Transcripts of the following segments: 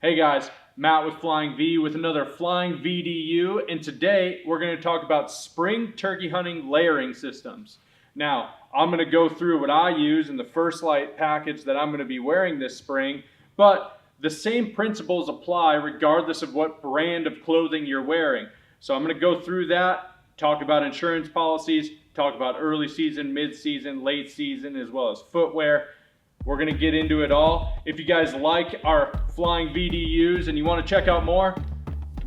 Hey guys, Matt with Flying V with another Flying VDU, and today we're going to talk about spring turkey hunting layering systems. Now, I'm going to go through what I use in the FirstLite package that I'm going to be wearing this spring, but the same principles apply regardless of what brand of clothing you're wearing. So I'm going to go through that, talk about insurance policies, talk about early season, mid-season, late season, as well as footwear. We're going to get into it all. If you guys like our Flying VDUs and you want to check out more,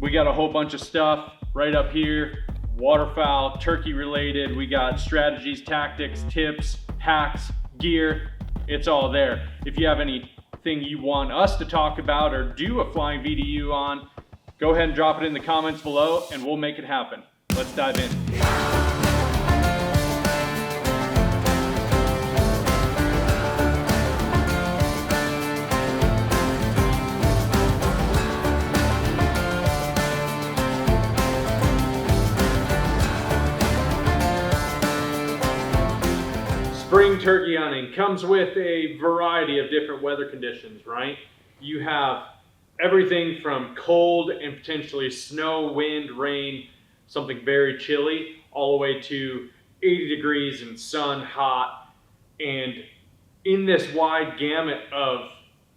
we got a whole bunch of stuff right up here. Waterfowl, turkey related. We got strategies, tactics, tips, hacks, gear. It's all there. If you have anything you want us to talk about or do a Flying VDU on, go ahead and drop it in the comments below and we'll make it happen. Let's dive in. Spring turkey hunting comes with a variety of different weather conditions, right? You have everything from cold and potentially snow, wind, rain, something very chilly, all the way to 80 degrees and sun, hot. And in this wide gamut of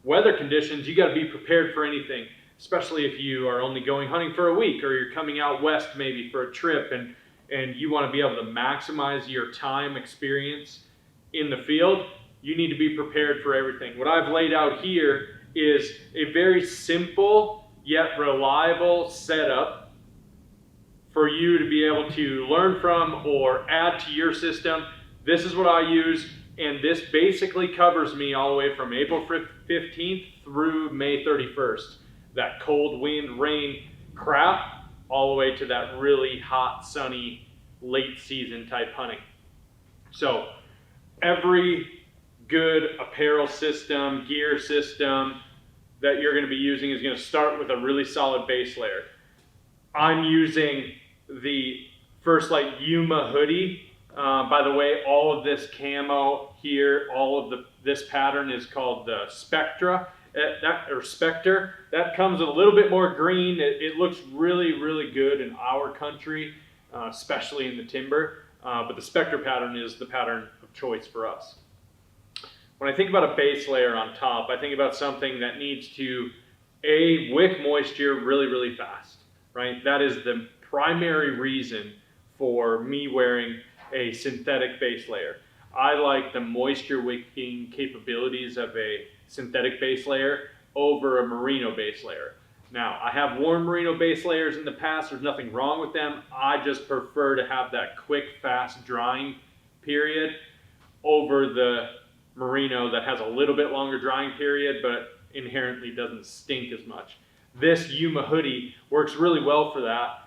weather conditions, you got to be prepared for anything, especially if you are only going hunting for a week or you're coming out west maybe for a trip and you want to be able to maximize your time experience in the field. You need to be prepared for everything. What I've laid out here is a very simple yet reliable setup for you to be able to learn from or add to your system. This is what I use, and this basically covers me all the way from April 15th through May 31st. That cold wind, rain crap, all the way to that really hot, sunny, late season type hunting. So every good apparel system, gear system that you're going to be using is going to start with a really solid base layer. I'm using the FirstLite Yuma Hoody. By the way, all of this camo here, this pattern is called the Spectre. That comes with a little bit more green. It looks really, really good in our country, especially in the timber. But the Spectre pattern is the pattern of choice for us. When I think about a base layer on top, I think about something that needs to wick moisture really, really fast, right? That is the primary reason for me wearing a synthetic base layer. I like the moisture wicking capabilities of a synthetic base layer over a merino base layer. Now, I have worn merino base layers in the past. There's nothing wrong with them. I just prefer to have that quick, fast drying period over the merino that has a little bit longer drying period, but inherently doesn't stink as much. This Yuma Hoody works really well for that.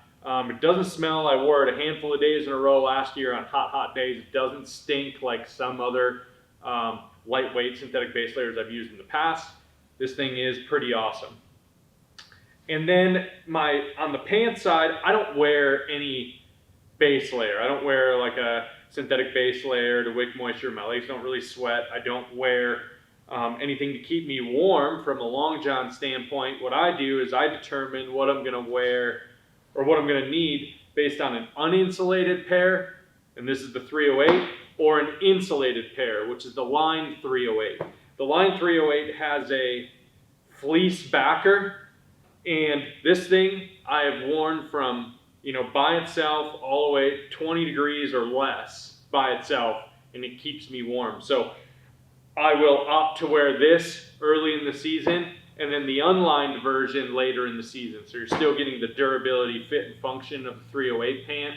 It doesn't smell. I wore it a handful of days in a row last year on hot days. It doesn't stink like some other lightweight synthetic base layers I've used in the past. This thing is pretty awesome. And then on the pants side, I don't wear any base layer. I don't wear like a synthetic base layer to wick moisture. My legs don't really sweat. I don't wear anything to keep me warm from a long john standpoint. What I do is I determine what I'm going to wear or what I'm going to need based on an uninsulated pair, and this is the 308, or an insulated pair, which is the Line 308. The Line 308 has a fleece backer. And this thing I have worn from, by itself all the way 20 degrees or less by itself, and it keeps me warm. So I will opt to wear this early in the season and then the unlined version later in the season. So you're still getting the durability, fit, and function of the 308 pant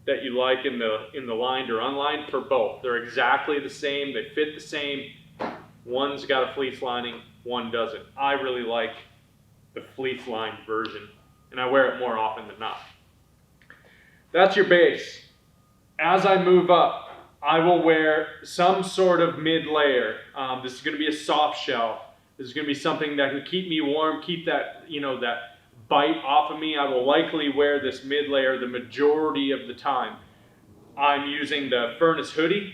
that you like in the lined or unlined for both. They're exactly the same. They fit the same. One's got a fleece lining, one doesn't. I really like the fleece lined version, and I wear it more often than not. That's your base. As I move up, I will wear some sort of mid layer. This is going to be a soft shell. This is going to be something that can keep me warm, keep that that bite off of me. I will likely wear this mid layer the majority of the time. I'm using the Furnace Hoodie.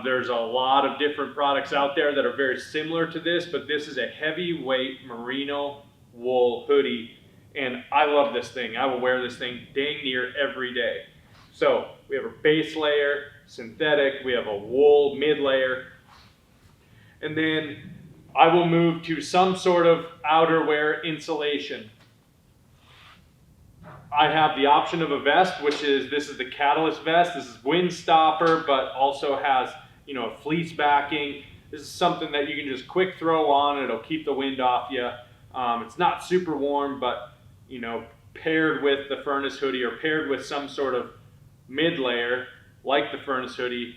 There's a lot of different products out there that are very similar to this, but this is a heavyweight merino wool hoodie, and I love this thing. I will wear this thing dang near every day. So we have a base layer, synthetic, we have a wool mid-layer, and then I will move to some sort of outerwear insulation. I have the option of a vest, which is, this is the Catalyst vest. This is Windstopper, but also has, you know, a fleece backing. This is something that you can just quick throw on. It'll keep the wind off you. It's not super warm, but, you know, paired with the furnace hoodie or paired with some sort of mid-layer like the furnace hoodie,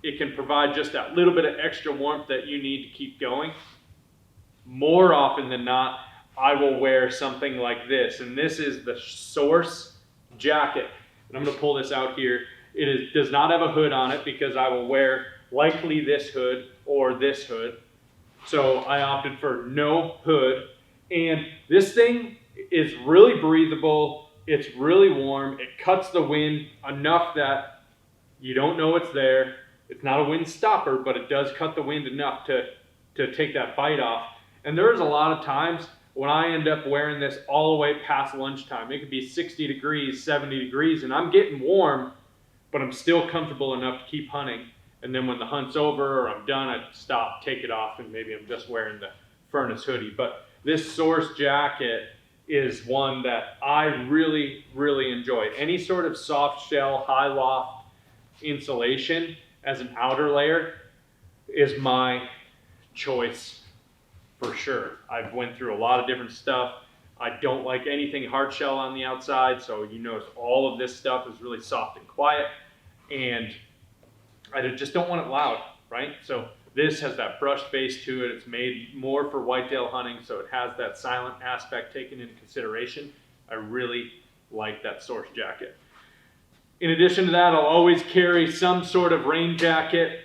it can provide just that little bit of extra warmth that you need to keep going. More often than not, I will wear something like this, and this is the Source Jacket. And I'm going to pull this out here. It does not have a hood on it because I will wear likely this hood or this hood. So I opted for no hood. And this thing is really breathable. It's really warm. It cuts the wind enough that you don't know it's there. It's not a wind stopper, but it does cut the wind enough to take that bite off. And there's a lot of times when I end up wearing this all the way past lunchtime. It could be 60 degrees, 70 degrees, and I'm getting warm, but I'm still comfortable enough to keep hunting. And then when the hunt's over or I'm done, I stop, take it off, and maybe I'm just wearing the furnace hoodie. But this Source Jacket is one that I really, really enjoy. Any sort of soft shell, high loft insulation as an outer layer is my choice. For sure. I've went through a lot of different stuff. I don't like anything hard shell on the outside, so you notice all of this stuff is really soft and quiet, and I just don't want it loud, right? So this has that brushed base to it. It's made more for whitetail hunting, so it has that silent aspect taken into consideration. I really like that Source Jacket. In addition to that, I'll always carry some sort of rain jacket.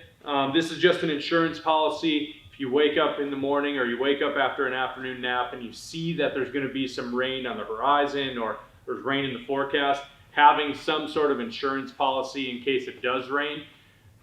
This is just an insurance policy. If you wake up in the morning or you wake up after an afternoon nap and you see that there's going to be some rain on the horizon or there's rain in the forecast, having some sort of insurance policy in case it does rain.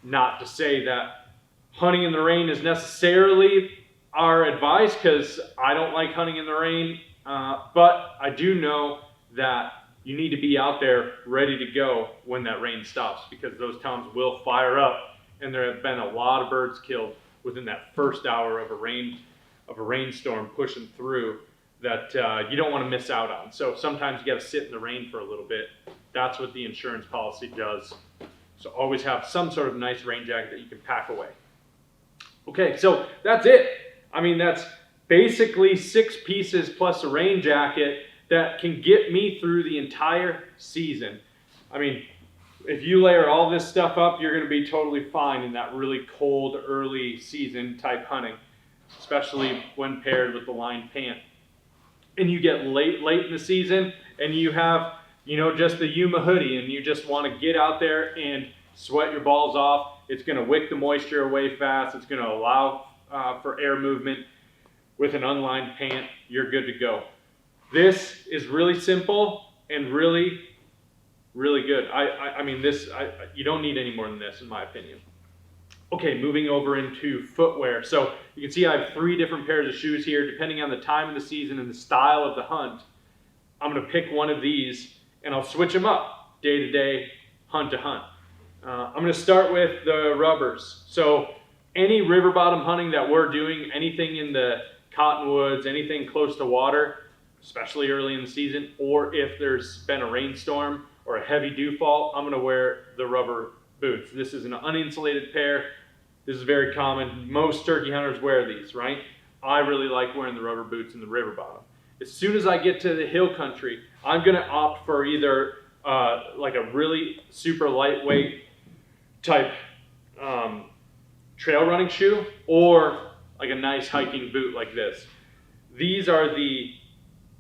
Not to say that hunting in the rain is necessarily our advice, because I don't like hunting in the rain, but I do know that you need to be out there ready to go when that rain stops, because those towns will fire up, and there have been a lot of birds killed within that first hour of a rainstorm pushing through that you don't want to miss out on. So sometimes you got to sit in the rain for a little bit. That's what the insurance policy does. So always have some sort of nice rain jacket that you can pack away. Okay, so that's it. I mean, that's basically 6 pieces plus a rain jacket that can get me through the entire season. I mean, if you layer all this stuff up, you're going to be totally fine in that really cold early season type hunting, especially when paired with the lined pant. And you get late in the season and you have, you know, just the Yuma hoodie, and you just want to get out there and sweat your balls off. It's going to wick the moisture away fast. It's going to allow for air movement. With an unlined pant, you're good to go. This is really simple and really good. I mean, you don't need any more than this, in my opinion. Okay, moving over into footwear. So you can see I have 3 different pairs of shoes here, depending on the time of the season and the style of the hunt. I'm going to pick one of these and I'll switch them up day to day, hunt to hunt. I'm going to start with the rubbers. So any river bottom hunting that we're doing, anything in the cottonwoods, anything close to water, especially early in the season, or if there's been a rainstorm or a heavy dewfall, I'm going to wear the rubber boots. This is an uninsulated pair. This is very common. Most turkey hunters wear these, right? I really like wearing the rubber boots in the river bottom. As soon as I get to the hill country, I'm going to opt for either like a really super lightweight type trail running shoe, or like a nice hiking boot like this. These are the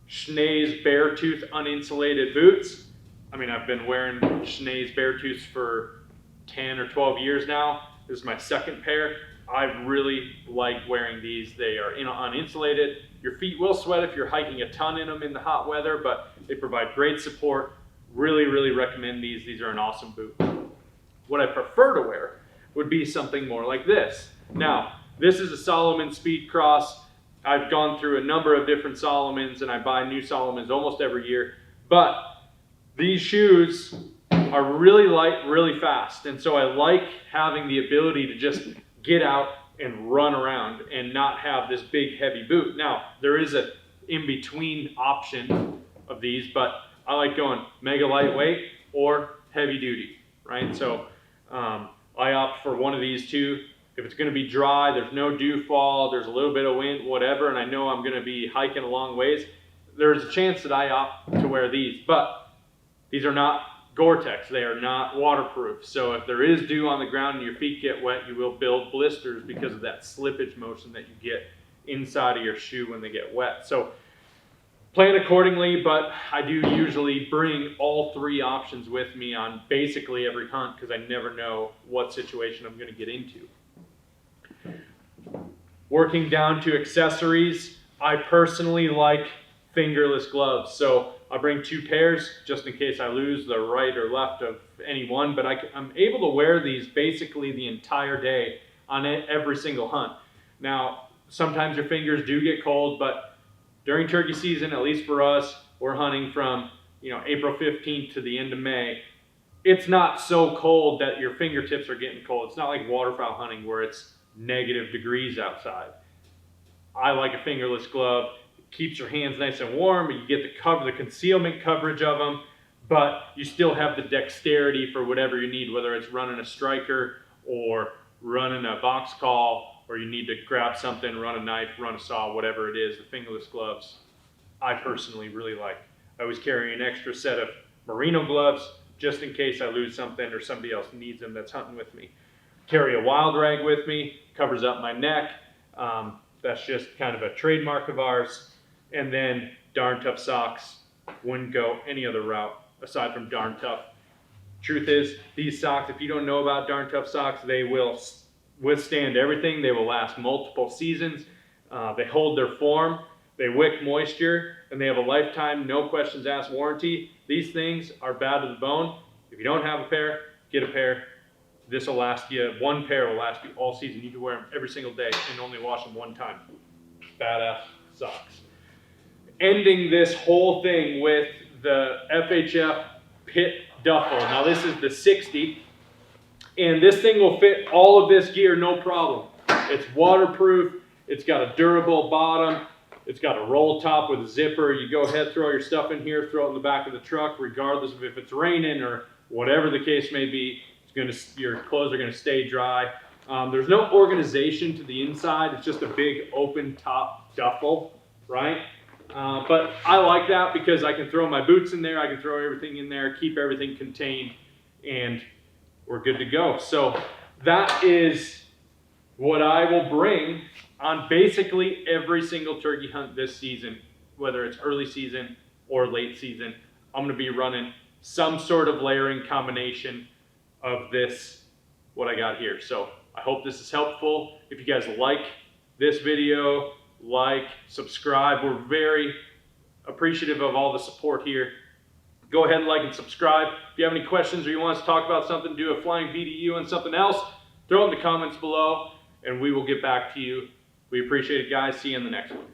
Schnee's Beartooth uninsulated boots. I mean, I've been wearing Schnee's Beartooths for 10 or 12 years now. This is my second pair. I really like wearing these. They are uninsulated. Your feet will sweat if you're hiking a ton in them in the hot weather, but they provide great support. Really recommend these. These are an awesome boot. What I prefer to wear would be something more like this. Now, this is a Salomon Speedcross. I've gone through a number of different Salomons, and I buy new Salomons almost every year. But these shoes are really light, really fast. And so I like having the ability to just get out and run around and not have this big heavy boot. Now, there is a in-between option of these, but I like going mega lightweight or heavy duty, right? So I opt for one of these two. If it's going to be dry, there's no dew fall, there's a little bit of wind, whatever, and I know I'm going to be hiking a long ways, there's a chance that I opt to wear these. But these are not Gore-Tex, they are not waterproof. So if there is dew on the ground and your feet get wet, you will build blisters because of that slippage motion that you get inside of your shoe when they get wet. So plan accordingly, but I do usually bring all three options with me on basically every hunt because I never know what situation I'm going to get into. Working down to accessories, I personally like fingerless gloves. So I bring 2 pairs just in case I lose the right or left of any one, but I'm able to wear these basically the entire day on every single hunt. Now, sometimes your fingers do get cold, but during turkey season, at least for us, we're hunting from April 15th to the end of May. It's not so cold that your fingertips are getting cold. It's not like waterfowl hunting where it's negative degrees outside. I like a fingerless glove. It keeps your hands nice and warm. You get the concealment coverage of them, but you still have the dexterity for whatever you need, whether it's running a striker or running a box call, or you need to grab something, run a knife, run a saw, whatever it is. The fingerless gloves I personally really like. I always carry an extra set of merino gloves just in case I lose something or somebody else needs them that's hunting with me. Carry a wild rag with me, covers up my neck. That's just kind of a trademark of ours. And then Darn Tough socks. Wouldn't go any other route aside from Darn Tough. Truth is, these socks, if you don't know about Darn Tough socks, they will withstand everything. They will last multiple seasons. They hold their form. They wick moisture, and they have a lifetime, no questions asked warranty. These things are bad to the bone. If you don't have a pair, get a pair. This will last you, 1 pair will last you all season. You can wear them every single day and only wash them 1 time. Badass socks. Ending this whole thing with the FHF Pit Duffle. Now this is the 60, and this thing will fit all of this gear no problem. It's waterproof, it's got a durable bottom, it's got a roll top with a zipper. You go ahead, throw your stuff in here, throw it in the back of the truck, regardless of if it's raining or whatever the case may be. Your clothes are going to stay dry. There's no organization to the inside. It's just a big open top duffel, right? But I like that because I can throw my boots in there. I can throw everything in there, keep everything contained, and we're good to go. So that is what I will bring on basically every single turkey hunt this season, whether it's early season or late season. I'm going to be running some sort of layering combination of this, what I got here. So I hope this is helpful. If you guys like this video, subscribe. We're very appreciative of all the support here. Go ahead and like and subscribe. If you have any questions or you want us to talk about something, do a flying VDU on something else, throw it in the comments below and we will get back to you. We appreciate it, guys. See you in the next one.